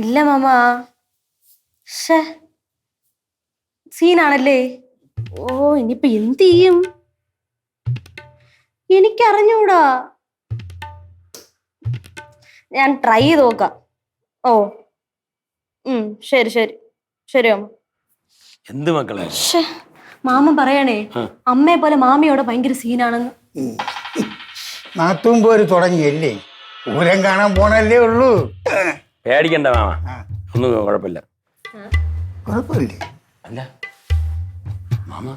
ഇല്ല മാമ. സീനാണല്ലേ? ഓ, ഇനിയിപ്പൊ എന്ത് ചെയ്യും? എനിക്കറിഞ്ഞൂടാ. ഞാൻ ട്രൈ ചെയ്ത് നോക്കാം. ഓ, ശരി ശരി ശരി അമ്മ. എന്ത് മക്കളെ? മാമൻ പറയണേ അമ്മയെ പോലെ മാമിയോടെ ഭയങ്കര സീനാണെന്ന്. നാത്തും പോര് തുടങ്ങിയല്ലേ? പൂരം കാണാൻ പോണല്ലേ ഉള്ളൂ. പേടിക്കണ്ട മാമ, ഒന്നും കുഴപ്പമില്ല. കുഴപ്പമില്ലേ? അല്ല മാമ,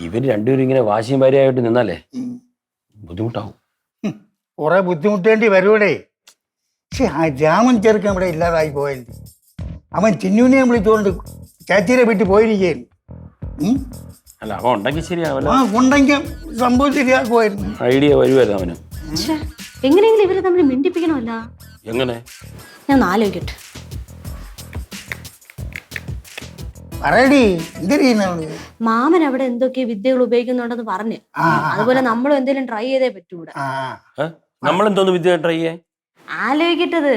ഇവര് രണ്ടുപേരും ഇങ്ങനെ വാശിയും ഭാര്യയായിട്ട് നിന്നാലേ ബുദ്ധിമുട്ടാവും. കുറെ ബുദ്ധിമുട്ടേണ്ടി വരൂടെ. പക്ഷെ ആ രാമൻ ചെറുക്കൻ ഇവിടെ ഇല്ലാതായി പോയല്ലേ. അവൻ ചിന്നൂനെ വിളിച്ചുകൊണ്ട് ചേച്ചിയുടെ വീട്ടിൽ പോയിരിക്കുകയാണ്. അല്ല, അവൻ ഉണ്ടെങ്കിൽ ശരിയാവല്ലോ. ഉണ്ടെങ്കിൽ സംഭവം ശരിയാക്കുമായിരുന്നു. ഐഡിയ വരുമായിരുന്നു അവന്. എങ്ങനെയെങ്കിലും ഇവരെ തമ്മിൽ മിണ്ടിപ്പിക്കണമല്ല. എങ്ങനെ? ഞാൻ ആലോചിക്കട്ടെ. പറയടി, എന്ത് മാമൻ അവിടെ എന്തൊക്കെ വിദ്യകൾ ഉപയോഗിക്കുന്നുണ്ടെന്ന് പറഞ്ഞ്, അതുപോലെ നമ്മളും എന്തെങ്കിലും ട്രൈ ചെയ്തേ പറ്റൂടെ. നമ്മളെന്തോന്ന് വിദ്യ ട്രൈ ചെയ്യാൻ? ആലോചിക്കട്ടത്.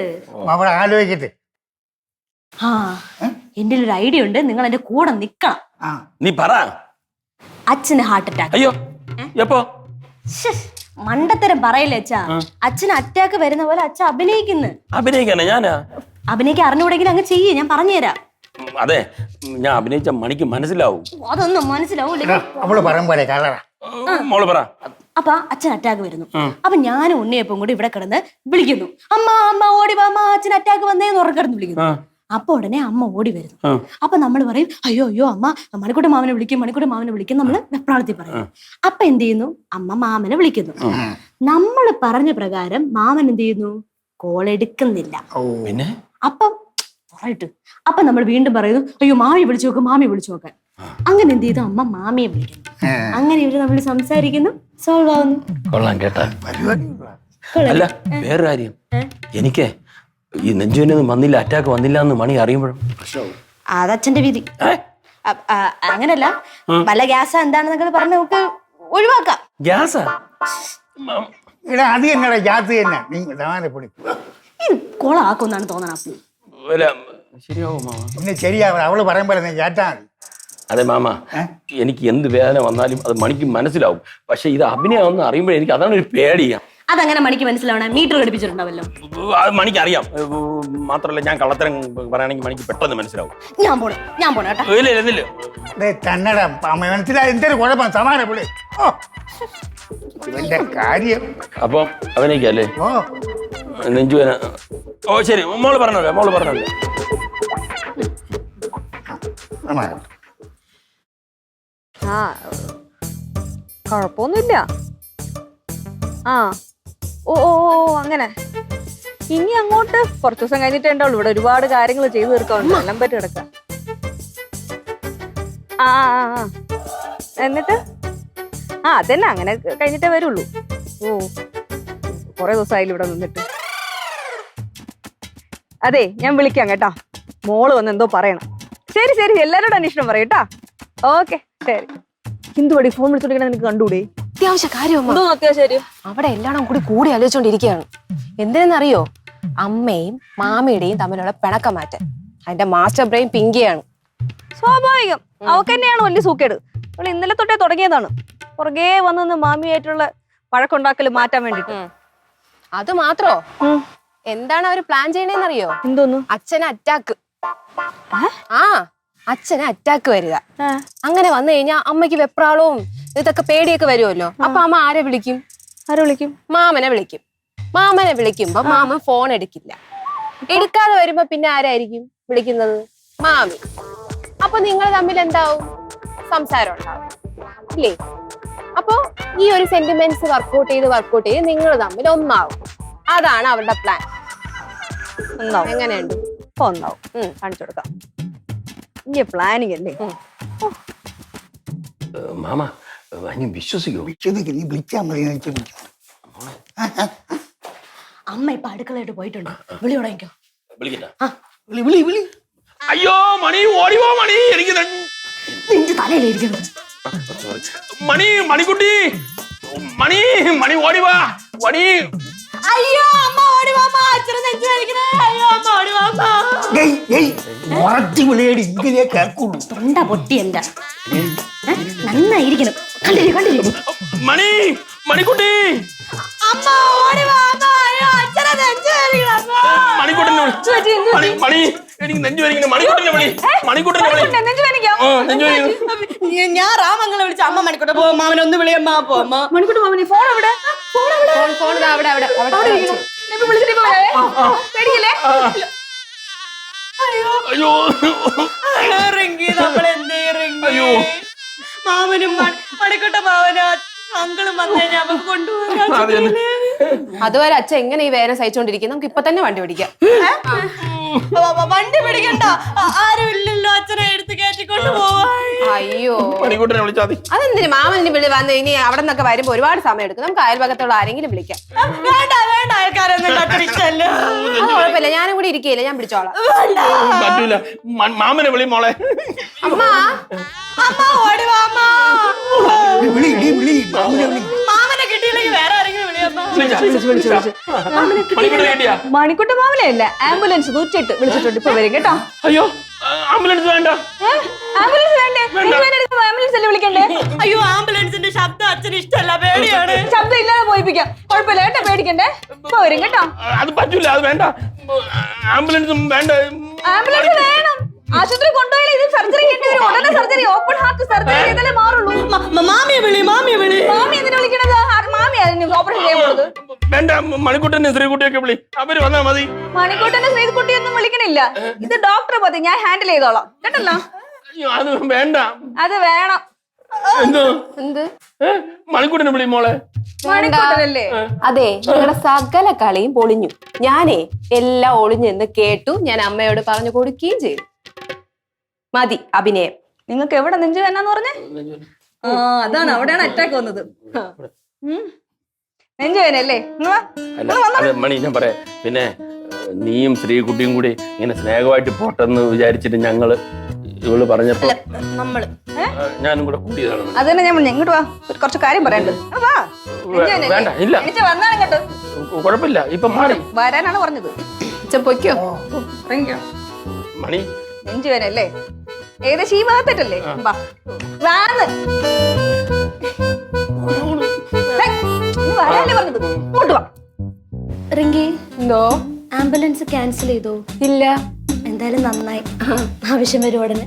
അവിടെ ആലോചിക്കട്ടെ. എന്റെ ഒരു ഐഡിയ ഉണ്ട്, നിങ്ങൾ എന്റെ കൂടെ നിക്കണം. നീ പറ. അച്ഛന് ഹാർട്ട് അറ്റാക്ക്. അയ്യോ, എപ്പോ? മണ്ടത്തരം പറയില്ലേ അച്ഛാ. അച്ഛന് അറ്റാക്ക് വരുന്ന പോലെ അച്ഛൻ അഭിനയിക്കുന്നു. അഭിനയിക്കാനാ? ഞാനാ അഭിനയിക്കാൻ അറിഞ്ഞുകൂടെങ്കിൽ അങ്ങ് ചെയ്യേ, ഞാൻ പറഞ്ഞുതരാം. അതെ, ഞാൻ അഭിനയിച്ച മണിക്ക് മനസ്സിലാവും. അതൊന്നും മനസ്സിലാവൂല. മോള് പറ. അപ്പൊ അച്ഛൻ അറ്റാക്ക് വരുന്നു. അപ്പൊ ഞാനും ഉണ്ണിയപ്പം കൂടി ഇവിടെ കിടന്ന് വിളിക്കുന്നു, അമ്മ അമ്മ ഓടി വാ, അമ്മ അച്ഛൻ അറ്റാക്ക് വന്നേന്ന് ഉറക്കിടന്ന് വിളിക്കുന്നു. അപ്പൊ ഉടനെ അമ്മ ഓടി വരുന്നു. അപ്പൊ നമ്മൾ പറയും, അയ്യോ അയ്യോ അമ്മ, മണിക്കൂട്ട മാമനെ വിളിക്കും, മണിക്കൂട്ട മാമനെ വിളിക്കും. നമ്മള് വെപ്രാളത്തിൽ പറയും. അപ്പൊ എന്ത് ചെയ്യുന്നു? അമ്മ മാമനെ വിളിക്കുന്നു. നമ്മൾ പറഞ്ഞ പ്രകാരം മാമൻ എന്ത് ചെയ്യുന്നു? കോൾ എടുക്കുന്നില്ല. പിന്നെ അപ്പം അപ്പൊ നമ്മൾ വീണ്ടും പറയുന്നു, അയ്യോ മാമി വിളിച്ചു നോക്ക്, മാമി വിളിച്ചു നോക്കാൻ. അങ്ങനെ എന്ത് ചെയ്തു? അമ്മ മാമിയെ വിളിക്കുന്നു. അങ്ങനെ ഇവര് നമ്മൾ സംസാരിക്കുന്നു, സോൾവ് ആവുന്നു. കൊള്ളാം കേട്ടാ. അല്ല, വേറെ കാര്യം, എനിക്ക് ഈ നെഞ്ചുവിനൊന്നും വന്നില്ല, അറ്റാക്ക് വന്നില്ല എന്ന് മണി അറിയുമ്പോഴും അതച്ഛന്റെ വിധി. അങ്ങനല്ല, പല ഗ്യാസാ എന്താണെന്നൊക്കെ പറഞ്ഞ് നമുക്ക് ഒഴിവാക്കാം. ഗ്യാസാ? അത് തന്നെയാ ഗ്യാസ് തന്നെ. കൊളാക്കുന്നാണ് തോന്നണം. പിന്നെ ശരിയാവും, അവള് പറയുമ്പോൾ നീ കേട്ടാ മതി. അതെ മാമ, എനിക്ക് എന്ത് വേദന വന്നാലും അത് മണിക്ക് മനസ്സിലാവും. പക്ഷെ ഇത് അഭിനയം ഒന്ന് അറിയുമ്പോഴേ എനിക്ക് അതാണ് ഒരു പേടിയാ. അതങ്ങനെ മണിക്ക് മനസ്സിലാവണേ? മീറ്റർ ഘടിപ്പിച്ചിട്ടുണ്ടാവല്ലോ. അത് മണിക്ക് അറിയാം. മാത്രമല്ല, ഞാൻ കള്ളത്തരം പറയുകയാണെങ്കിൽ മണിക്ക് പെട്ടെന്ന് മനസ്സിലാവും. ഞാൻ പോണ കേട്ടോ. തന്നടാ മനസ്സിലായി. എന്തൊരു കുഴപ്പം, സമാനം പുള്ളി ഇവന്റെ കാര്യം. അപ്പം അവനേക്കല്ലേ നെഞ്ചുവേന? ഓ ശരി, മോള് പറഞ്ഞല്ലേ, മോള് പറഞ്ഞല്ലേ. കുഴപ്പമൊന്നുമില്ല. ഓ ഓ അങ്ങനെ. ഇനി അങ്ങോട്ട് കുറച്ച് ദിവസം കഴിഞ്ഞിട്ടേ ഉണ്ടാവുള്ളൂ. ഇവിടെ ഒരുപാട് കാര്യങ്ങൾ ചെയ്തു തീർക്കാറുണ്ട്. എല്ലാം പറ്റി കിടക്കാം. എന്നിട്ട് അതന്നെ, അങ്ങനെ കഴിഞ്ഞിട്ടേ വരുള്ളൂ. ഓ, കുറെ ദിവസമായില്ല ഇവിടെ നിന്നിട്ട്. അതെ, ഞാൻ വിളിക്കാം കേട്ടാ. മോള് വന്ന് എന്തോ പറയണം. ശരി ശരി, എല്ലാവരോടും അന്വേഷണം പറയും കേട്ടാ. ഓക്കെ ശരി. ഹിന്ദുവടി ഫോൺ വിളിച്ചോണ്ടിരിക്കണ നിനക്ക് കണ്ടൂടെ? അത്യാവശ്യ കാര്യം. അത്യാവശ്യം അവിടെ എല്ലാവരും കൂടി ആലോചിച്ചോണ്ടിരിക്കുകയാണ്. എന്തിനെന്നറിയോ? അമ്മയും മാമിയുടെയും തമ്മിലുള്ള പിണക്കം മാറ്റാൻ. അതിന്റെ മാസ്റ്റർ ബ്രെയിൻ പിങ്കിയാണ്. സ്വാഭാവികം, അവക്ക് തന്നെയാണ് വലിയ സൂക്കേട്. അവൾ ഇന്നലെ തൊട്ടേ തുടങ്ങിയതാണ്. പുറകെ വന്ന് മാമിയായിട്ടുള്ള വഴക്കുണ്ടാക്കൽ മാറ്റാൻ വേണ്ടിട്ട്. അത് മാത്രോ? എന്താണ് അവര് പ്ലാൻ ചെയ്യണേന്നറിയോ? എന്തോന്നു? അച്ഛന് അറ്റാക്ക്. അച്ഛന് അറ്റാക്ക് വരിക. അങ്ങനെ വന്നു കഴിഞ്ഞാൽ അമ്മയ്ക്ക് വെപ്രാളവും ഇതൊക്കെ പേടിയൊക്കെ വരുമല്ലോ. അപ്പൊ അമ്മ ആരെ വിളിക്കും? മാമനെ വിളിക്കും. മാമനെ വിളിക്കുമ്പോ മാമൻ ഫോൺ എടുക്കില്ല. എടുക്കാതെ വരുമ്പോ പിന്നെ ആരായിരിക്കും വിളിക്കുന്നത്? മാമി. അപ്പൊ നിങ്ങൾ തമ്മിൽ എന്താവും? സംസാരം ഉണ്ടാവും ഇല്ലേ? അപ്പൊ ഈ ഒരു സെന്റിമെന്റ്സ് വർക്ക്ഔട്ട് ചെയ്ത് നിങ്ങൾ തമ്മിൽ ഒന്നാവും. അതാണ് അവരുടെ പ്ലാൻ. എങ്ങനെയുണ്ട്? ഒന്നാവും. കാണിച്ചു കൊടുക്കാം. ഇനി പ്ലാനിങ് അല്ലേ മാമ? വിശ്വസിക്കോ? നീ വിളിച്ചാ മതി. അമ്മ ഇപ്പൊ അടുക്കളയായിട്ട് പോയിട്ടുണ്ട്. വിളി തുടങ്ങിക്കോ. അയ്യോ മണി, ഓടിവോ മണി. എനിക്ക് നിന്റെ തലയിലിരിക്കുന്നു. മണിക്കുട്ടി, മണി ഓടിവാ. അയ്യോ അമ്മ ഓടിവാ, അച്ഛനെ നെഞ്ചു കഴിക്കണേ. അയ്യോ അമ്മ ഓടിവാ. മുറച്ച് വിളിയടി ഇങ്ങനെ കേൾക്കുള്ളൂ. തൊണ്ട പൊട്ടി എന്റെ നന്നായിരിക്കണം. കണ്ടിരി മണി മണിക്കുട്ടി അമ്മ ഓടി വാ അമ്മ. അയ്യോ, അച്ഛനെ നെഞ്ച് വേദനിക്കണം അമ്മ. മണിക്കുട്ടനെ മണി എനിക്ക് നെഞ്ചു വരിക്കുന്നു. മണിക്കുട്ടനെ വിളി. മണിക്കുട്ടനെ വിളി. നെഞ്ചു വരിക്കുന്നു. ഞാൻ രാമങ്ങളെ വിളിച്ച അമ്മ മണിക്കൂട്ടെ പോ മാമനെ ഒന്ന് വിളിയമ്മ പോ അമ്മ. മണിക്കൂട്ട് മാമനെ ഫോൺ എവിടെ? ഫോൺ അവിടെ അവിടെ അവിടെ ഇരിക്കുന്നു. ഇപ്പൊ വിളിച്ചിട്ട് പോയേ. പേടിക്കല്ലേ? അയ്യോ റിങ്കി നമ്മൾ എന്തേ റിങ്കി? അയ്യോ. മാമനും മണിക്കൂട്ട മാമനും അങ്കളും വന്നു കഴിഞ്ഞാൽ നമുക്ക് കൊണ്ടുപോകാൻ. അതുവരെ അച്ഛൻ എങ്ങനെ ഈ വേദന സഹിച്ചോണ്ടിരിക്കും? നമുക്ക് ഇപ്പൊ തന്നെ വണ്ടി പിടിക്കാം. വണ്ടി പിടിക്കണ്ട, ആരും ഇല്ലല്ലോ അച്ഛനെ എടുത്ത് കയറ്റിക്കൊണ്ട് പോവാ. അയ്യോ മണിക്കുട്ടനെ വിളിച്ചാൽ മതി. അതെന്തിന് മാമന് വിളി വന്ന് ഇനി അവിടെ നിന്നൊക്കെ വരുമ്പോ ഒരുപാട് സമയം എടുക്കും. നമുക്ക് അയൽപക്കത്തുള്ള ആരെങ്കിലും വിളിക്കാം. വേണ്ട വേണ്ട, അയൽക്കാരൊന്നും അച്ഛൻ ഇഷ്ടമല്ല. അത് കുഴപ്പമില്ല, ഞാനും കൂടി ഇരിക്കുകയില്ല, ഞാൻ പിടിച്ചോളാം. പറ്റൂല. മാമനെ വിളി മോളെ. അമ്മ അമ്മ ഓടി വാ അമ്മ. വിളി ഇടി വിളി മാമനെ വിളി. മാമനെ കിട്ടിയില്ലെങ്കിൽ വേറെ ആരെങ്കിലും വിളിയമ്മ. മണിക്കുട്ടനെ കിട്ടിയാ? മണിക്കൂട്ട മാമനെ അല്ല, ആംബുലൻസ് 108 വിളിച്ചിട്ടുണ്ട്. ഇപ്പൊ വരും കേട്ടോ. അയ്യോ ആംബുലൻസ് വേണ്ട. ആംബുലൻസ് വേണ്ടേ? ആംബുലൻസ് അല്ലേ വിളിക്കണ്ടേ? അയ്യോ, ആംബുലൻസിന്റെ ശബ്ദം അച്ഛന് ഇഷ്ടമല്ല, പേടിയാണ്. ശബ്ദം ഇല്ലാതെ പോയിപ്പിക്കാം. കുഴപ്പമില്ല കേട്ടോ, പേടിക്കണ്ടേ. ഇപ്പൊ വരും കേട്ടോ. അത് പറ്റൂല, അത് വേണ്ട. ആംബുലൻസും വേണ്ട. ആംബുലൻസ് വേണം. ആശുപത്രി കൊണ്ടുപോയാലേ ഇത് സർജറി ചെയ്യേണ്ടി വരും. ഉടനെ സർജറി, ഓപ്പൺ ഹാർട്ട് സർജറി ചെയ്താലേ മാറുള്ളൂ. മാമിയെ വിളി, മാമിയെ വിളി. മാമി എന്തിനാ വിളിക്കണത്? മാമി അതിന് ഓപ്പറേഷൻ ചെയ്യാൻ പോകുന്നത്. വേണ്ട, മണിക്കുട്ടനെ ശ്രീകുട്ടിയൊക്കെ വിളി. അവര് വന്നാ മതി. മണിക്കൂട്ടനെ ശ്രീകുട്ടിയൊന്നും വിളിക്കണില്ല. ഇത് ഡോക്ടർ മതി, ഞാൻ ഹാൻഡിൽ ചെയ്തോളാം കേട്ടല്ലോ. അയ്യോ അത് വേണ്ട. അത് വേണം. എന്തോ എന്ത്? മണിക്കുട്ടനെ വിളി മോളെ. മണിക്കൂട്ടനല്ലേ? അതെ, നിങ്ങളുടെ സകല കളിയും പൊളിഞ്ഞു. ഞാനേ എല്ലാം ഒളിഞ്ഞെന്ന് കേട്ടു. ഞാൻ അമ്മയോട് പറഞ്ഞു കൊടുക്കുകയും ചെയ്തു. മതി അഭിനയം. നിങ്ങൾക്ക് എവിടെ നെഞ്ചു വേണമെന്ന് പറഞ്ഞേ? ആ, അതാണ്, അവിടെയാണ് അറ്റാക്ക് വന്നത്. നെഞ്ചു വേനല്ലേ? അല്ല മണി, ഞാൻ പറയാം. പിന്നെ നീയും ശ്രീകുട്ടിയും കൂടി ഇങ്ങനെ സ്നേഹമായിട്ട് പോട്ടെന്ന് വിചാരിച്ചിട്ട് ഞങ്ങള് ഇവള് പറഞ്ഞപ്പോ നമ്മള് ഞാനും കൂടെ കൂട്ടിയതാണ്. അത് തന്നെ ഞാൻ ഇങ്ങോട്ട് വാ, കുറച്ച് കാര്യം പറയണ്ട്. വാ. വേണ്ട, ഇല്ല വന്നാണ് കേട്ടോ. കുഴപ്പമില്ല, ഇപ്പൊ മാറി വരാനാണ് പറഞ്ഞത്. അച്ഛൻ പൊയ്ക്കോ. മണി. നെഞ്ചു വേനല്ലേ? ഏകദേശം ഈ ഭാഗത്തേറ്റല്ലേ? വാ. വാന്ന്. വരാനല്ലേ പറഞ്ഞത്? ഇങ്ങോട്ട് വാ. റിങ്കി, എന്തോ? ആംബുലൻസ് ക്യാൻസൽ ചെയ്തോ? ഇല്ല. എന്തായാലും നന്നായി. ആവശ്യം വരും ഉടനെ.